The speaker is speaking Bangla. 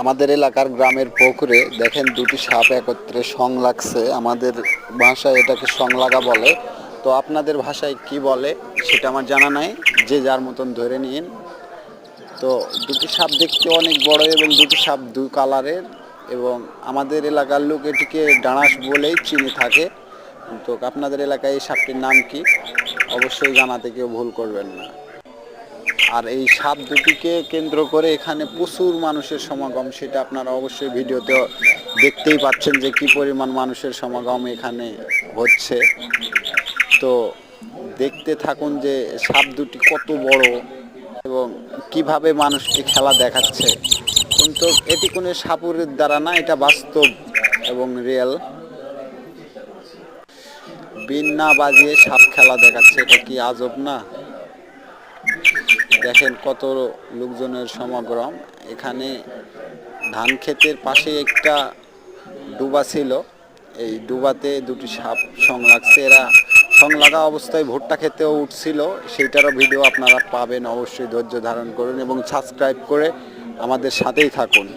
আমাদের এলাকার গ্রামের পুকুরে দেখেন দুটি সাপ একত্রে সং লাগছে। আমাদের ভাষায় এটাকে সং লাগা বলে। তো আপনাদের ভাষায় কি বলে সেটা আমার জানা নাই, যে যার মতন ধরে নিন। তো দুটি সাপ দেখতে অনেক বড় এবং দুটি সাপ দুই কালারের, এবং আমাদের এলাকার লোক এটিকে ডাঁড়াস বলেই চিনে থাকে। তো আপনাদের এলাকায় এই সাপটির নাম কি অবশ্যই জানাতে কেউ ভুল করবেন না। আর এই সাপ দুটিকে কেন্দ্র করে এখানে প্রচুর মানুষের সমাগম, সেটা আপনারা অবশ্যই ভিডিওতে দেখতেই পাচ্ছেন যে কি পরিমাণ মানুষের সমাগম এখানে হচ্ছে। তো দেখতে থাকুন যে সাপ দুটি কত বড় এবং কিভাবে মানুষকে খেলা দেখাচ্ছে। কিন্তু এটি কোনো সাপুরের দ্বারা না, এটা বাস্তব এবং রিয়েল। বিন না বাজিয়ে সাপ খেলা দেখাচ্ছে, এটা কি আজব না? দেখেন কত লোকজনের সমাগম এখানে। ধান ক্ষেতের পাশে একটা ডুবা ছিল, এই ডুবাতে দুটি সাপ সং লাগছে। এরা সং লাগা অবস্থায় ভুট্টা খেতেও উঠছিল, সেইটারও ভিডিও আপনারা পাবেন। অবশ্যই ধৈর্য ধারণ করুন এবং সাবস্ক্রাইব করে আমাদের সাথেই থাকুন।